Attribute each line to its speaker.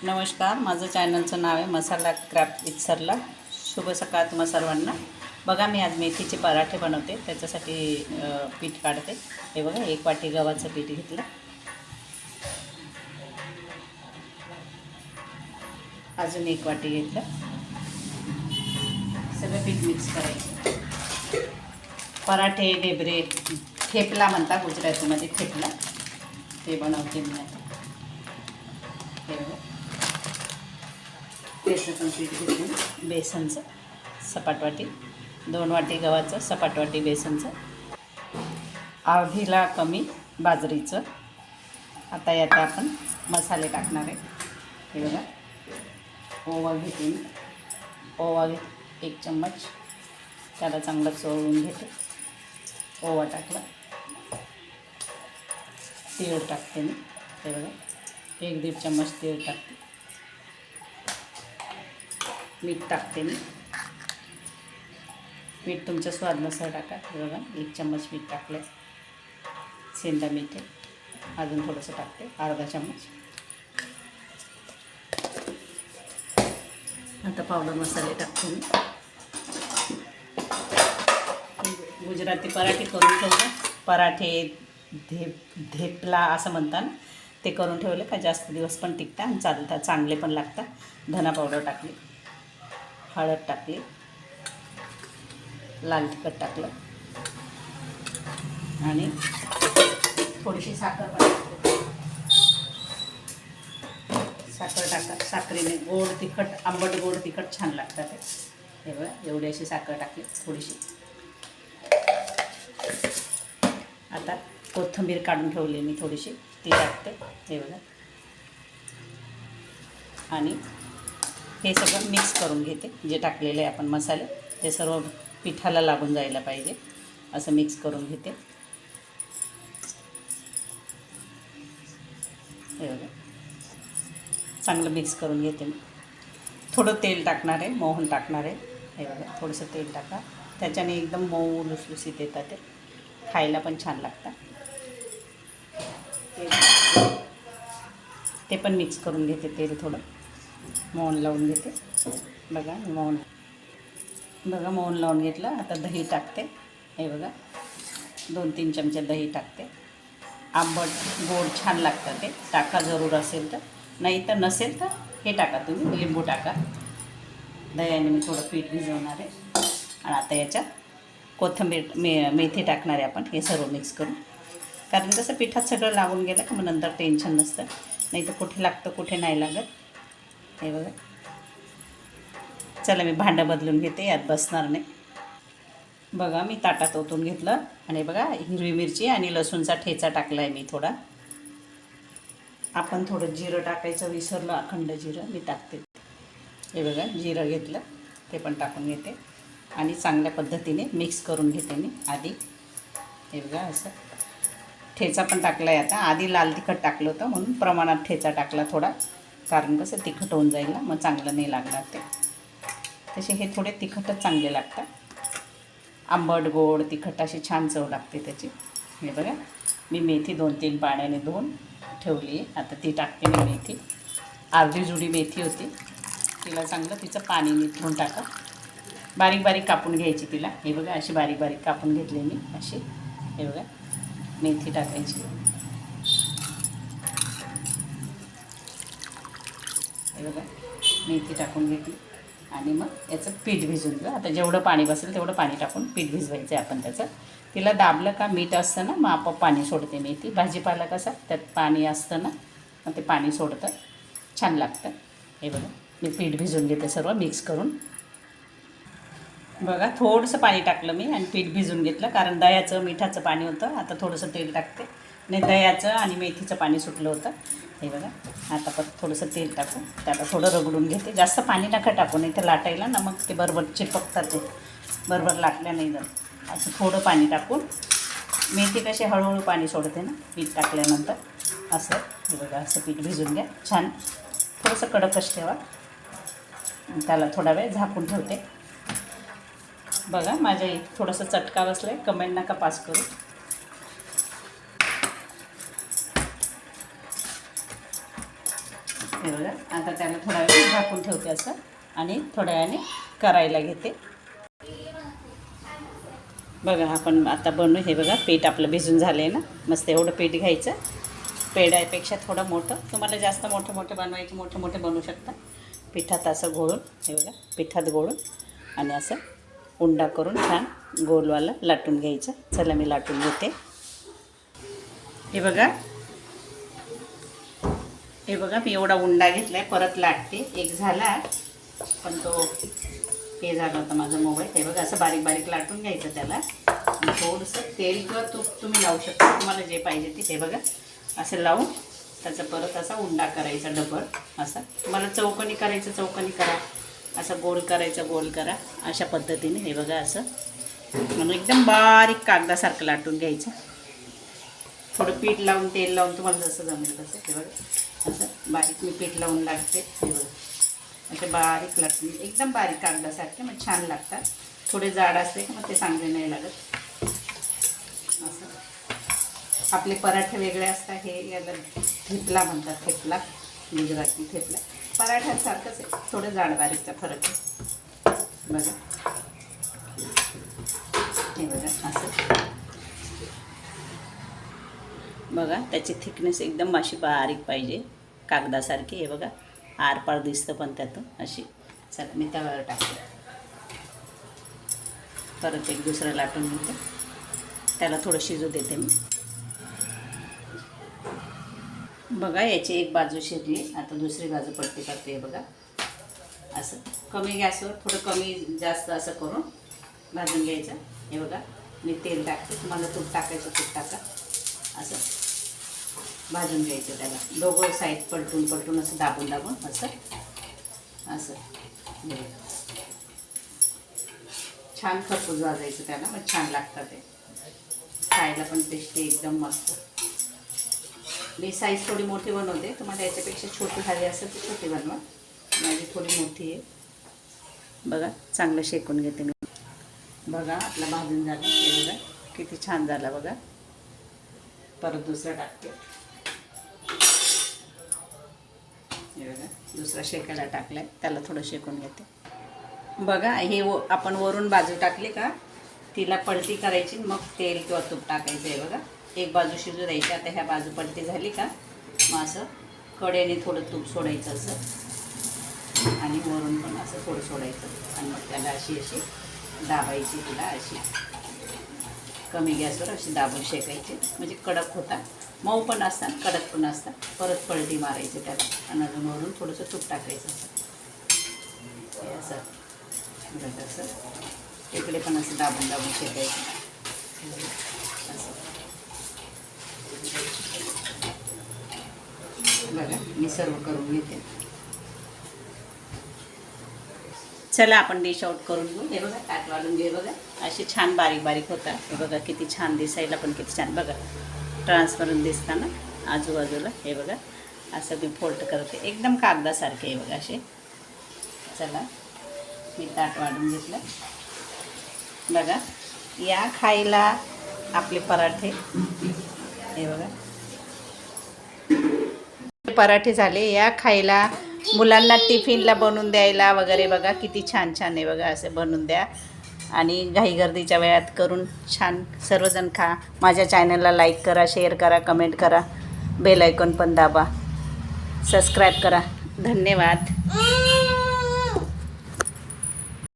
Speaker 1: नमस्कार, माझं चॅनलचं नाव आहे मसाला क्राफ्ट विथ सरला. शुभ सकाळ तुम्हा सर्वांना. बघा, मी आज मेथीचे पराठे बनवते. त्याच्यासाठी पीठ काढते. हे बघा, 1 वाटी गव्हाचं पीठ घेतलं. अजून 1 वाटी घेतलं. सगळं पीठ मिक्स करायचं. पराठे, ढेबरे, थेपला म्हणतात गुजरातीमध्ये, थेपला ते बनवते मी आता. हे बघा, बेसनचं पीठ घेतलं. बेसनचं सपाट वाटी, 2 वाटी गव्हाचं, सपाट वाटी बेसनचं, अर्धीला कमी बाजरीचं. आता यात आपण मसाले टाकणार आहे. हे बघा, ओवा घेते मी. ओवा 1 चम्मच, त्याला चांगलं चोळून घेते. ओवा टाकला. तीळ टाकते मी. हे बघा, 1-1.5 चम्मच तीळ टाकते. मीठ टाकते मी. मीठ तुमच्या स्वादानुसार टाका. हे बघा, 1 चम्मच मीठ टाकलं. सेंधा मीठ आहे, अजून थोडंसं टाकते, अर्धा चम्मच. आता पावडर मसाले टाकते मी. गुजराती पराठे करून ठेवले. पराठे, धेपला असं म्हणतात, ते करून ठेवले का जास्त दिवस पण टिकतात आणि चालतात, चांगले पण लागतात. धना पावडर टाकली, हळद टाकली, लाल तिखट टाकलं आणि थोडीशी साखर पण टाकते. साखर टाका. साखरेने गोड तिखट, आंबट गोड तिखट छान लागतात ते. हे बघा, एवढी अशी साखर टाकली थोडीशी. आता कोथिंबीर काढून ठेवली मी थोडीशी, ती टाकते. हे बघा, आणि हे सगळं मिक्स करून घेते. जे टाकलेले आहे आपण मसाले, ते सर्व पिठाला लागून जायला पाहिजे असं मिक्स करून घेते. हे बघा, चांगलं मिक्स करून घेते मी. थोडं तेल टाकणार आहे, मोहन टाकणार आहे. हे बघा, थोडंसं तेल टाका, त्याच्याने एकदम मऊ लुसलुसीत येतात, ते खायला पण छान लागतात. ते पण मिक्स करून घेते. तेल थोडं मोहन लावून घेते. बघा, मोहन लावून घेतलं. आता दही टाकते. हे बघा, 2-3 चमचे दही टाकते. आंबट गोड छान लागतं, ते टाका जरूर असेल तर. नाही तर नसेल तर हे टाका, तुम्ही लिंबू टाका. दह्याने मी थोडं पीठ भिजवणार आहे. आणि आता याच्यात कोथिंबीर, मेथी टाकणार आहे आपण. हे सर्व मिक्स करून, कारण कसं पिठात सगळं लागून गेलं का मग नंतर टेन्शन नसतं. नाही तर कुठे लागतं कुठे नाही लागत. हे बघा, चला मी भांडं बदलून घेते, यात बसणार नाही. बघा, मी ताटात ओतून घेतलं. आणि बघा, हिरवी मिरची आणि लसूणचा ठेचा टाकला आहे मी थोडा. आपण थोडं जिरं टाकायचं विसरलं, अखंड जिरं मी टाकते. हे बघा, जिरं घेतलं, ते पण टाकून घेते. आणि चांगल्या पद्धतीने मिक्स करून घेते मी आधी. हे बघा, असं ठेचा पण टाकला आहे आता. आधी लाल तिखट टाकलं होतं म्हणून प्रमाणात ठेचा टाकला थोडा, कारण कसं तिखट होऊन जाईल ना, मग चांगलं नाही लागणार ते. तसे हे थोडे तिखटच चांगले लागतात. आंबट गोड तिखट अशी छान चव लागते त्याची. हे बघा, मी मेथी 2-3 पाण्याने धुवून ठेवली आहे. आता ती टाकते मी मेथी. अर्धी जुडी मेथी होती, तिला चांगलं तिचं पाणी निथळून टाका. बारीक बारीक कापून घ्यायची तिला. हे बघा, अशी बारीक बारीक कापून घेतली मी अशी. हे बघा, मेथी टाकायची. हे बघा, मेथी टाकून घेतली. आणि मग याचं पीठ भिजून घेऊ. आता जेवढं पाणी बसेल तेवढं पाणी टाकून पीठ भिजवायचं आहे आपण त्याचं. तिला दाबलं का मीठ असतं ना, मग आपोआप पाणी सोडते मेथी. भाजीपाला कसा त्यात पाणी असतं ना, मग ते पाणी सोडतं, छान लागतं. हे बघा, मी पीठ भिजून घेते सर्व मिक्स करून. बघा, थोडंसं पाणी टाकलं मी आणि पीठ भिजून घेतलं, कारण दह्याचं मिठाचं पाणी होतं. आता थोडंसं तेल टाकते. आणि दह्याचं आणि मेथीचं पाणी सुटलं होतं. हे बघा, आता परत थोडंसं तेल टाकून त्याला थोडं रगडून घेते. जास्त पाणी नका टाकू, नाही तर लाटायला ना मग ते बरोबर चिपकतात, ते बरोबर लाटल्या नाही जात. असं थोडं पाणी टाकून, मेथी कशी हळूहळू पाणी सोडते ना पीठ टाकल्यानंतर, असं. हे बघा, असं पीठ भिजून घ्या छान. थोडंसं कडकच ठेवा. त्याला थोडा वेळ झाकून ठेवते. बघा, माझ्या इथे थोडंसं चटका बसला आहे, कमेंट नका पास करू. हे बघा आता त्याला थोडा वेळ झाकून ठेवते असं आणि थोड्या वेळाने करायला घेते. बघा आपण आता बनवू. हे बघा पीठ आपलं भिजून झालं आहे ना, मस्त एवढं पीठ घ्यायचं. पेढ्यापेक्षा थोडं मोठं, तुम्हाला जास्त मोठे बनवायचे मोठे बनवू शकता. पिठात असं घोळून, हे बघा पिठात घोळून आणि असं उंडा करून छान गोलवाला लाटून घ्यायचं. चला मी लाटून घेते. हे बघा मी एवढा उंडा घेतला आहे, परत लाटते. एक झाला पण तो हे झालं होतं माझा मोबाईल. हे बघा असं बारीक बारीक लाटून घ्यायचं त्याला. थोडंसं तेल किंवा तूप तुम्ही लावू शकता, तुम्हाला जे पाहिजे ते. हे बघा असं लावून त्याचा परत असा उंडा करायचा डबल. असा तुम्हाला चौकोनी करायचं चौकोनी करा, असं गोल करायचं गोल करा, अशा पद्धतीने. हे बघा असं म्हणून एकदम बारीक कागदासारखं लाटून घ्यायचं. थोडं पीठ लावून तेल लावून तुम्हाला जसं जमेल तसं. हे बघा असं बारीक मी पीठ लावून लागते. हे बघा असे बारीक लाटून एकदम बारीक कागदासारखे मग छान लागतात. थोडे जाड असले की मग ते चांगले नाही लागत. असं आपले पराठे वेगळे असतात. हे याला थेपला म्हणतात, थेपला गुजराती थेपला. पराठ्यासारखंच आहे, थोडं जाड बारीकचा फरक आहे. बघा हे बघा असं बघा त्याची थिकनेस एकदम अशी बारीक पाहिजे कागदासारखी. हे बघा आरपार दिसतं पण त्यातून अशी. चला मी तव्यावर टाकते. परत एक दुसरं लाटून घेते, त्याला थोडं शिजू देते मी. बघा याची एक बाजू शिजली, आता दुसरी बाजू पलटी करते. हे बघा असं कमी गॅसवर थोडं कमी जास्त असं करून भाजून घ्यायचं. हे बघा मी तेल टाकते, तुम्हाला तूप टाकायचं तूप टाका. असं भाजून घ्यायचं त्याला, दोघं साईड पलटून असं दाबून असं असं छान खरपूस भाजायचं त्याला, मग छान लागतं ते खायला पण टेस्टी एकदम मस्त. मी साईज थोडी मोठी बनवते, तुम्हाला याच्यापेक्षा छोटी हवी असेल तर छोटी बनवा. माझी थोडी मोठी आहे. बघा चांगलं शेकून घेते मी. बघा आपला भाजून झाला. हे बघा किती छान झाला बघा. परत दुसरा टाकते. हे बघा दुसरा शेकायला टाकला आहे, त्याला थोडं शेकून घेते. बघा हे आपण वरून बाजू टाकली का तिला पलटी करायची, मग तेल किंवा तूप टाकायचं. आहे बघा एक बाजू शिजू द्यायची. आता ह्या बाजू पलटी झाली का मग असं कडेने थोडं तूप सोडायचं असं, आणि वरून पण असं थोडं सोडायचं. आणि मग त्याला अशी दाबायची, तिला अशी कमी गॅसवर अशी दाबून शेकायची. म्हणजे कडक होता, मऊ पण असतात कडक पण असतात. परत पलटी मारायची त्याला आणि अजून वरून थोडंसं तूप टाकायचं असं. असं इकडे पण असं दाबून शेकायचं असं. बघा मी सर्व करून घेते. चला आपण डिश आउट करून घेऊ. हे बघा ताट वाढून घे. बघा असे छान बारीक बारीक होतात. हे बघा किती छान दिसायला पण किती छान. बघा ट्रान्सपरंट दिसतं ना आजूबाजूला. हे बघा असं मी फोल्ड करते एकदम कागदासारखे. हे बघा असे. चला मी ताट वाढून घेतलं. बघा या खायला आपले पराठे. हे बघा पराठे झाले. या खायला, मुलांना टिफिनला बनवून द्यायला वगैरे. बघा किती छान छान आहे. बघा असे बनवून द्या आणि घाईगर्दीच्या वेळात करून छान सर्वजण खा. माझ्या चॅनलला लाईक करा, शेअर करा, कमेंट करा, बेल आयकॉन पण दाबा, सबस्क्राईब करा. धन्यवाद.